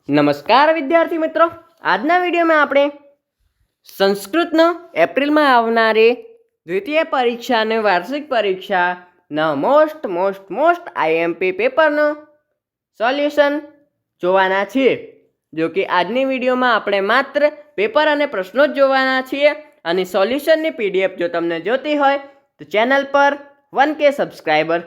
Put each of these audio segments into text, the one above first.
નમસ્કાર વિદ્યાર્થી મિત્રો, આજના વિડીયોમાં આપણે સંસ્કૃતનો એપ્રિલમાં આવનારી દ્વિતીય પરીક્ષા અને વાર્ષિક પરીક્ષાના મોસ્ટ આઈએમપી પેપરનું સોલ્યુશન જોવાના છીએ. જો કે આજની વિડીયોમાં આપણે માત્ર પેપર અને પ્રશ્નો જ જોવાના છીએ અને સોલ્યુશનની પીડીએફ જો તમને જોતી હોય તો ચેનલ પર 1K સબસ્ક્રાઈબર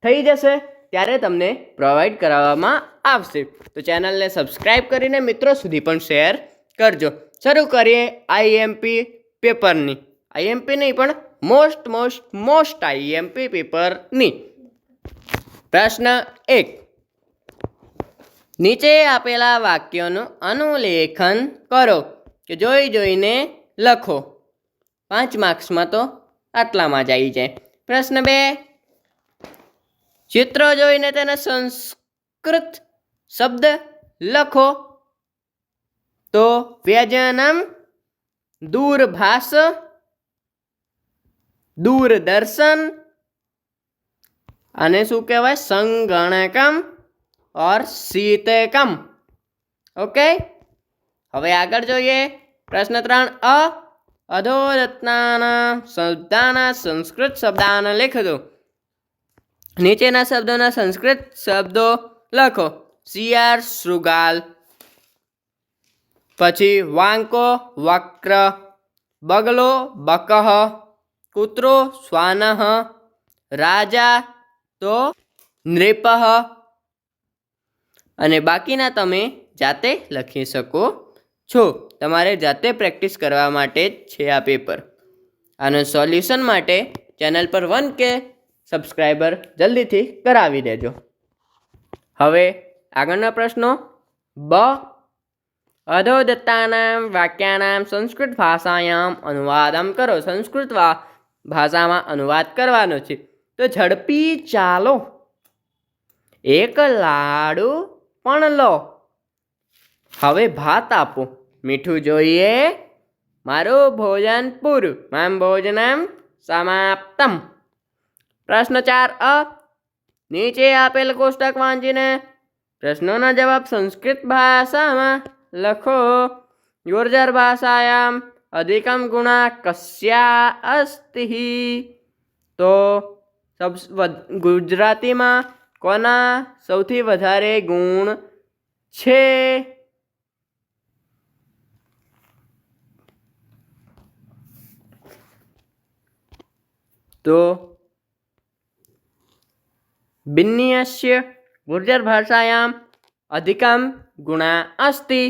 થઈ જશે ત્યારે તમને પ્રોવાઈડ કરાવવામાં આવશે. તો ચેનલને સબસ્ક્રાઈબ કરીને મિત્રો સુધી પણ શેર કરજો. શરૂ કરીએ આઈએમપી પેપરની. આઈએમપી નહીં પણ મોસ્ટ આઈએમપી પેપરની. પ્રશ્ન 1. નીચે આપેલા વાક્યોનું અનુલેખન કરો કે જોઈને લખો. 5 માર્ક્સમાં તો આટલામાં જ આવી જાય. પ્રશ્ન 2. ચિત્રો જોઈને તેના સંસ્કૃત શબ્દ લખો. તો વ્યજનમ, દૂરભાષ, દૂરદર્શન અને શું કહેવાય સંગણકમ ઓર શીતકમ. ઓકે, હવે આગળ જોઈએ. પ્રશ્ન 3. અધોદત્તાના શબ્દાના સંસ્કૃત શબ્દાન લખો. નીચેના શબ્દોના સંસ્કૃત શબ્દો લખો. શિયાળ શૃગાલ, પછી વાંકો વક્ર, બગલો બકહ, કૂતરો શ્વાનઃ, રાજા તો નૃપઃ. અને બાકીના તમે જાતે લખી શકો છો. તમારે જાતે પ્રેક્ટિસ કરવા માટે જ છે આ પેપર. આનું સોલ્યુશન માટે ચેનલ પર 1K સબસ્ક્રાઈબર જલ્દીથી કરાવી દેજો. હવે આગળના પ્રશ્નો. અધોદત્તાનામ વાક્યાનામ સંસ્કૃત ભાષાયામ અનુવાદમ કરો. સંસ્કૃત ભાષામાં અનુવાદ કરવાનો છે. તો ઝડપી ચાલો, એક લાડુ પણ લો, હવે ભાત આપો, મીઠું જોઈએ, મારું ભોજન પૂરું, મામ ભોજનમ સમાપ્તમ. પ્રશ્ન 4. નીચે આપેલ કોષ્ટક વાંચીને પ્રશ્નોના જવાબ સંસ્કૃત ભાષામાં લખો. ગુર્જર ભાષાયામ અધિકમ ગુણા કસ્યા અસ્તિ. તો ગુજરાતીમાં કોના સૌથી વધારે ગુણ છે? તો बिन्नीयस्य गुर्जर भाषायाम अधिकम गुणा अस्ति.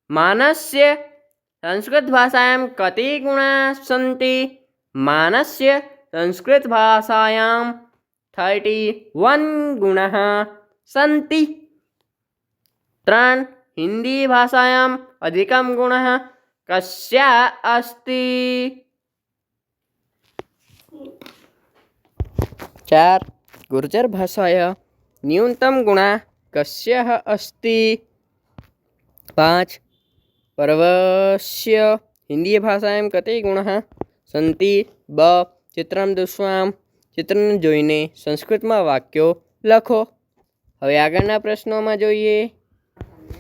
मानस्य संस्कृत भाषायाम कति गुणा सन्ति? मानस्य संस्कृत भाषायाम 31 गुणः सन्ति. 3. हिंदी भाषायाम अधिकम गुणः कस्या अस्ति? 4. गुर्जर भाषायां न्यूनतम गुणा कस्यः अस्ति? 5. पर्वस्य हिंदी भाषायां कति गुणः सन्ति? ब. चित्रं दृष्ट्वा चित्रને જોઈને સંસ્કૃતમાં વાક્યો લખો. હવે આગળના પ્રશ્નોમાં જોઈએ.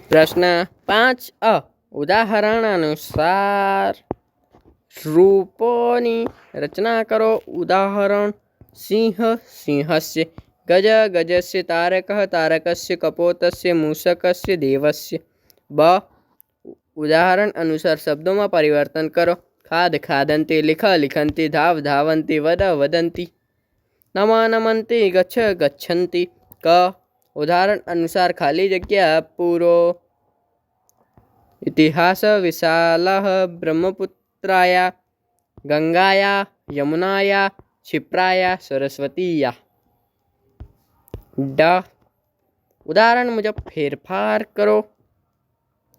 પ્રશ્ન 5. ઉદાહરણ અનુસાર રૂપોની રચના કરો. ઉદાહરણ. સિંહ સિંહસ્ય, ગજ ગજસ્ય, તારકः તારકસ્ય, કપોતસ્ય, મૂષકસ્ય, દેવસ્ય. બ. ઉદાહરણ અનુસાર શબ્દોમાં પરિવર્તન કરો. ખાદ ખાદંતી, લિખ લિખંતી, ધાવ ધાવંતી, વદ વદંતી, નમ નમંતી, ગચ્છ ગચ્છંતી. ક. ઉદાહરણ અનુસાર ખાલી જગ્યા પૂરો. ઇતિહાસ વિશાલઃ બ્રહ્મપુત્રાયા, ગંગાયા, યમુનાયા, क्षिप्राया, सरस्वतीया. ड. उदाहरण मुझे फेरफार करो.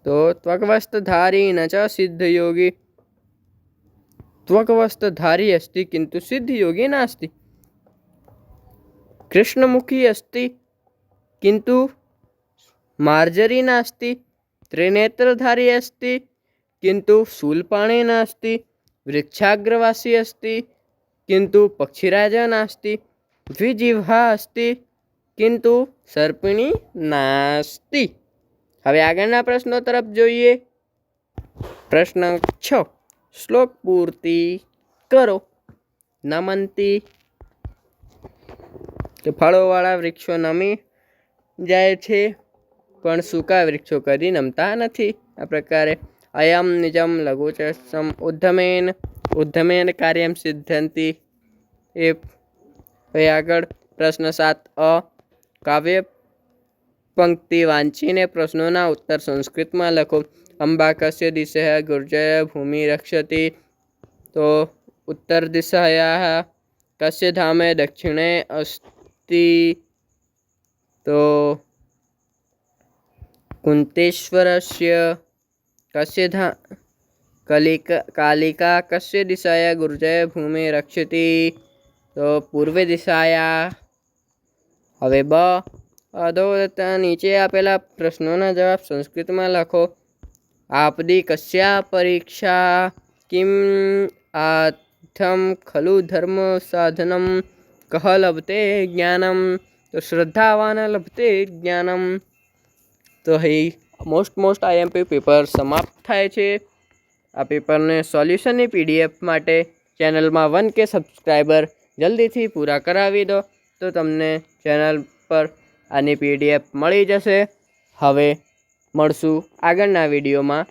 तो त्वग्वस्त्रधारी न च सिद्धयोगी. त्वग्वस्त्रधारी अस्ति किंतु सिद्धयोगी नास्ति. कृष्णमुखी अस्ति किंतु मार्जरी नास्ति. त्रिनेत्रधारी अस्ति किंतु शूलपाणि नास्ति. वृक्षाग्रवासी अस्ति किंतु पक्षीराज नास्ति. द्विजिह्वा अस्ति किंतु सर्पिणी नास्ति। હવે આગળના પ્રશ્નો તરફ જોઈએ। પ્રશ્ન 6, શ્લોક પૂર્તિ કરો। નમંતી કે ફળોવાળા વૃક્ષો નમી જાય છે પણ સૂકા વૃક્ષો કદી નમતા નથી। આ પ્રકારે અયમ નિજમ લઘુચસમ ઉદ્ધમેન કાર્યમ સિદ્ધંતિ। એ હવે આગળ પ્રશ્ન 7 કાવ્ય પંક્તિ વાંચીને પ્રશ્નોના ઉત્તર સંસ્કૃતમાં લખો। અંબા કસ્ય દિશઃ ગુર્જર ભૂમિ રક્ષતિ। તો ઉત્તર દિશાયાः કસ્ય ધામે દક્ષિણે અસ્તિ। તો कुन्तेश्वरस्य। कस्य कालिका कस्य दिशाया गुर्जय भूमि रक्षति। तो पूर्व दिशाया। હવે બ અધોતતા નીચે આપેલા પ્રશ્નોના જવાબ સંસ્કૃતમાં લખો। આપદી કસ્યા પરીક્ષા કિમ આથમ ખલુ ધર્મ સાધનમ કહ લભતે જ્ઞાનમ। તો શ્રદ્ધાવાન લભતે જ્ઞાનમ। તો અહીં મોસ્ટ આઈએમપી પેપર સમાપ્ત થાય છે। આ પેપરને સોલ્યુશનની પીડીએફ માટે ચેનલમાં 1K સબસ્ક્રાઈબર જલ્દીથી પૂરા કરાવી દો તો તમને ચેનલ પર આની પીડીએફ મળી જશે। હવે મળશું આગળના વિડીયોમાં।